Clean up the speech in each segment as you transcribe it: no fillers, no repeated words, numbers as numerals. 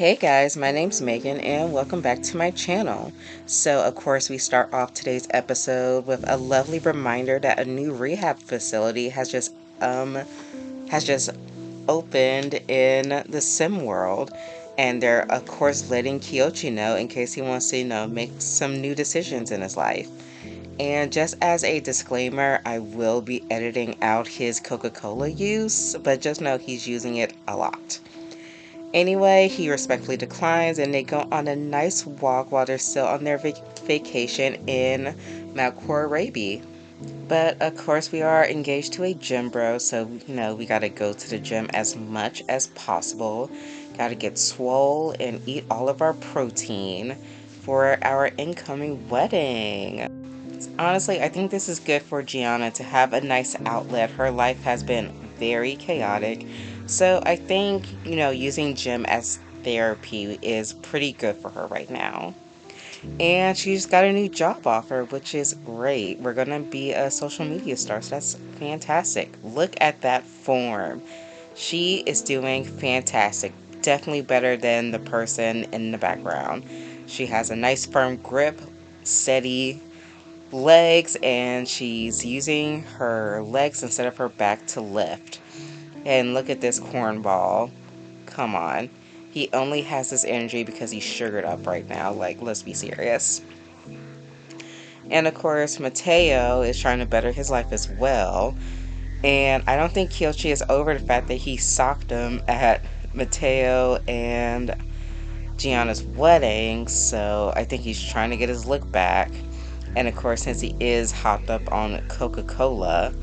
Hey guys, my name's Megan and welcome back to my channel. So of course we start off today's episode with a lovely reminder that a new rehab facility um has just opened in the sim world, and they're of course letting Kyochi know in case he wants to, make some new decisions in his life. And just as a disclaimer, I will be editing out his Coca-Cola use, but just know he's using it a lot. Anyway, he respectfully declines and they go on a nice walk while they're still on their vacation in Mount Korabi. But of course, we are engaged to a gym bro, so we gotta go to the gym as much as possible. Gotta get swole and eat all of our protein for our incoming wedding. Honestly, I think this is good for Gianna to have a nice outlet. Her life has been very chaotic. So I think, using gym as therapy is pretty good for her right now. And she's got a new job offer, which is great. We're going to be a social media star, so that's fantastic. Look at that form. She is doing fantastic. Definitely better than the person in the background. She has a nice firm grip, steady legs, and she's using her legs instead of her back to lift. And look at this cornball. Come on. He only has this energy because he's sugared up right now. Like, let's be serious. And of course, Mateo is trying to better his life as well. And I don't think Kyochi is over the fact that he socked him at Mateo and Gianna's wedding. So I think he's trying to get his look back. And of course, since he is hopped up on Coca-Cola,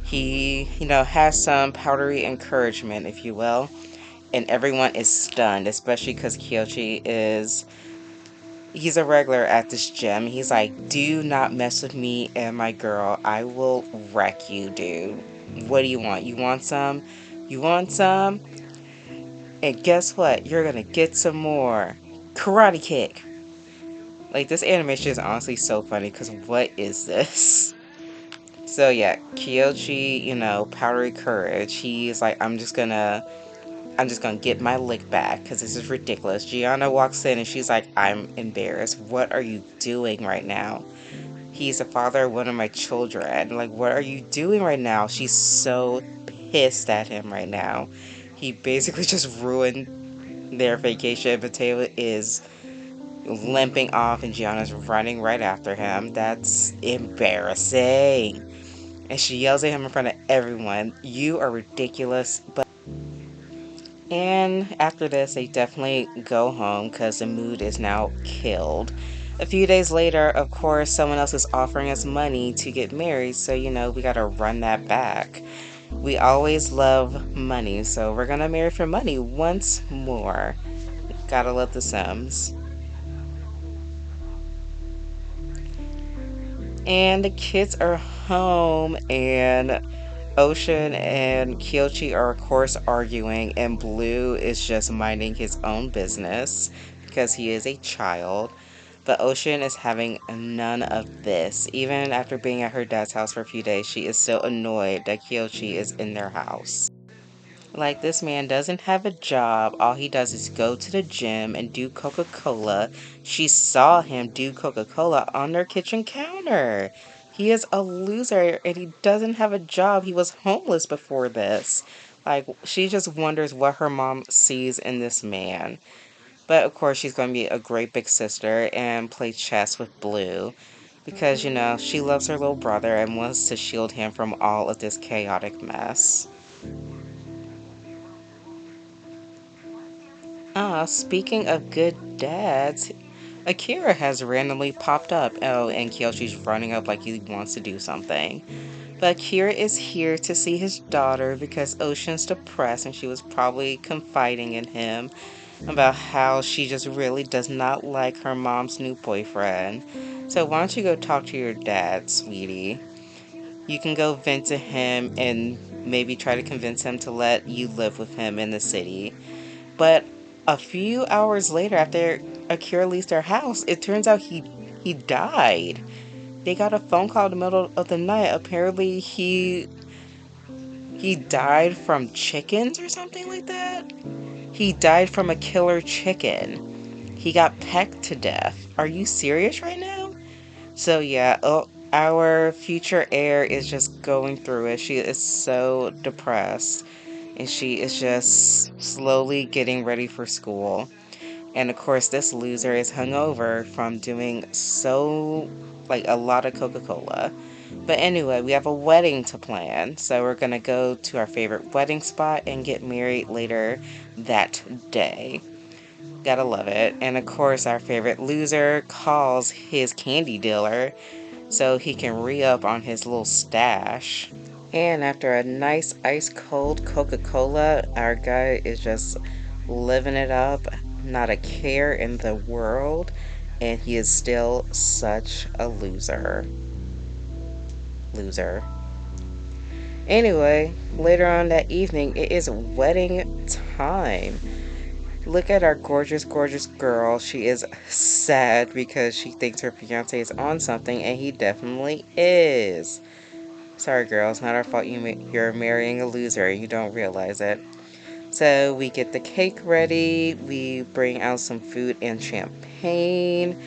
he, has some powdery encouragement, if you will. And everyone is stunned, especially because he's a regular at this gym. He's like, do not mess with me and my girl. I will wreck you, dude. What do you want? You want some? You want some? And guess what? You're gonna get some more. Karate kick. Like, this animation is honestly so funny because what is this? So yeah, Kyochi, powdery courage. He's like, I'm just gonna get my lick back because this is ridiculous. Gianna walks in and she's like, I'm embarrassed. What are you doing right now? He's the father of one of my children. Like, what are you doing right now? She's so pissed at him right now. He basically just ruined their vacation. Mateo is limping off and Gianna's running right after him. That's embarrassing. And she yells at him in front of everyone, you are ridiculous. And after this, they definitely go home because the mood is now killed. A few days later, of course, someone else is offering us money to get married, so we gotta run that back. We always love money, so we're gonna marry for money once more. Gotta love the Sims. And the kids are home, and Ocean and Kyochi are, of course, arguing, and Blue is just minding his own business because he is a child. But Ocean is having none of this. Even after being at her dad's house for a few days, she is so annoyed that Kyochi is in their house. Like, this man doesn't have a job. All he does is go to the gym and do Coca-Cola. She saw him do Coca-Cola on their kitchen counter. He is a loser and he doesn't have a job. He was homeless before this. Like, she just wonders what her mom sees in this man. But of course, she's going to be a great big sister and play chess with Blue because, she loves her little brother and wants to shield him from all of this chaotic mess. Speaking of good dads, Akira has randomly popped up. Oh, and Kyoshi's running up like he wants to do something. But Akira is here to see his daughter because Ocean's depressed and she was probably confiding in him about how she just really does not like her mom's new boyfriend. So why don't you go talk to your dad, sweetie? You can go vent to him and maybe try to convince him to let you live with him in the city. But a few hours later, after Akira leaves their house, it turns out he died. They got a phone call in the middle of the night. Apparently, he died from chickens or something like that. He died from a killer chicken. He got pecked to death. Are you serious right now? So yeah, our future heir is just going through it. She is so depressed, and she is just slowly getting ready for school. And of course, this loser is hungover from doing like a lot of Coca-Cola. But anyway, we have a wedding to plan. So we're going to go to our favorite wedding spot and get married later that day. Gotta love it. And of course, our favorite loser calls his candy dealer so he can re-up on his little stash. And after a nice ice cold Coca-Cola, our guy is just living it up, not a care in the world, and he is still such a loser. Loser. Anyway, later on that evening, it is wedding time. Look at our gorgeous, gorgeous girl. She is sad because she thinks her fiance is on something, and he definitely is. Sorry, girl, it's not our fault you're marrying a loser and you don't realize it. So we get the cake ready, we bring out some food and champagne,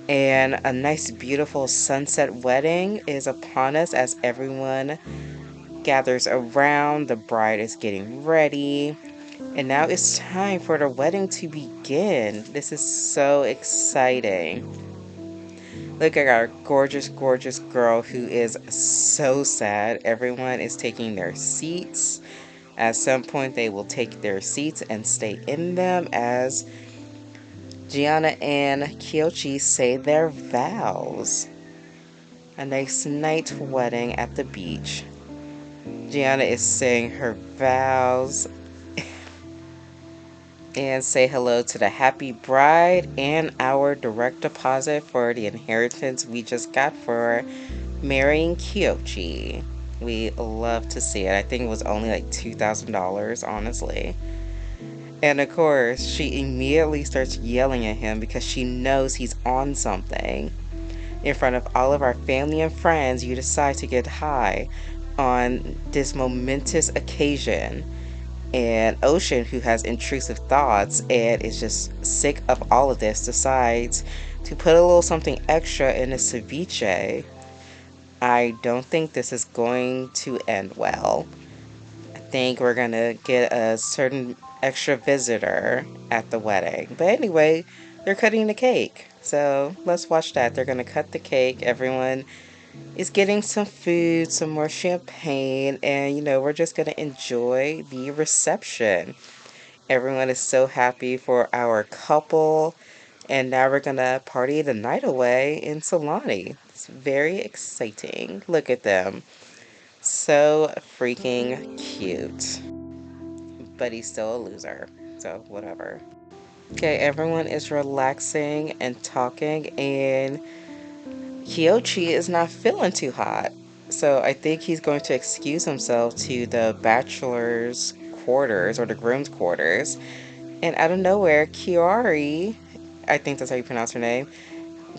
and a nice, beautiful sunset wedding is upon us as everyone gathers around. The bride is getting ready, and now it's time for the wedding to begin. This is so exciting. Look at our gorgeous, gorgeous girl who is so sad. Everyone is taking their seats. At some point, they will take their seats and stay in them as Gianna and Kyochi say their vows. A nice night wedding at the beach. Gianna is saying her vows and say hello to the happy bride and our direct deposit for the inheritance we just got for marrying Kyochi. We love to see it. I think it was only like $2,000, honestly. And of course, she immediately starts yelling at him because she knows he's on something. In front of all of our family and friends, you decide to get high on this momentous occasion. And Ocean, who has intrusive thoughts and is just sick of all of this, decides to put a little something extra in a ceviche. I don't think this is going to end well. I think we're gonna get a certain extra visitor at the wedding. But anyway, they're cutting the cake. So let's watch that. They're gonna cut the cake. Everyone is getting some food, some more champagne, and we're just gonna enjoy the reception. Everyone is so happy for our couple, and now we're gonna party the night away in Solani. It's very exciting. Look at them. So freaking cute. But he's still a loser. So, whatever. Okay, everyone is relaxing and talking, and Kyochi is not feeling too hot. So, I think he's going to excuse himself to the bachelor's quarters or the groom's quarters. And out of nowhere, Kiari, I think that's how you pronounce her name,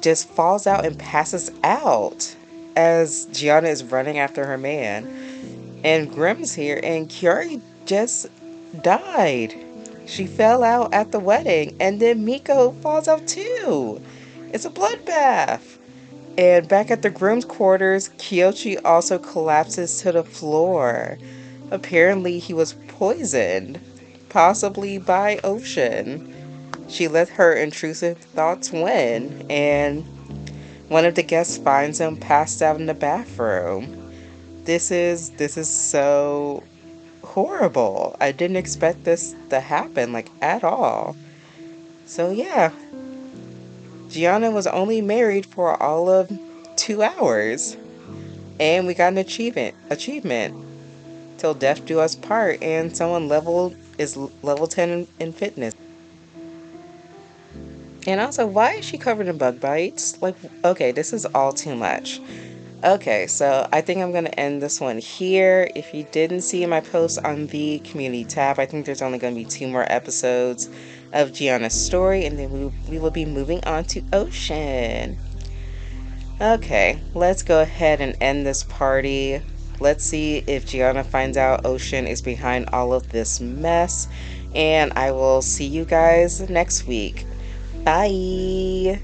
just falls out and passes out as Gianna is running after her man. And Grimm's here, and Kiari just died. She fell out at the wedding, and then Miko falls out too. It's a bloodbath. And back at the groom's quarters, Kyochi also collapses to the floor. Apparently, he was poisoned, possibly by Ocean. She let her intrusive thoughts win, and one of the guests finds him passed out in the bathroom. This is so horrible. I didn't expect this to happen, like, at all. So yeah, Gianna was only married for all of 2 hours, and we got an achievement till death do us part, and someone is level 10 in fitness. And also, why is she covered in bug bites? Like, okay, this is all too much. Okay, so I think I'm going to end this one here. If you didn't see my post on the community tab, I think there's only going to be 2 more episodes of Gianna's story, and then we will be moving on to Ocean. Okay, let's go ahead and end this party. Let's see if Gianna finds out Ocean is behind all of this mess, And I will see you guys next week. Bye.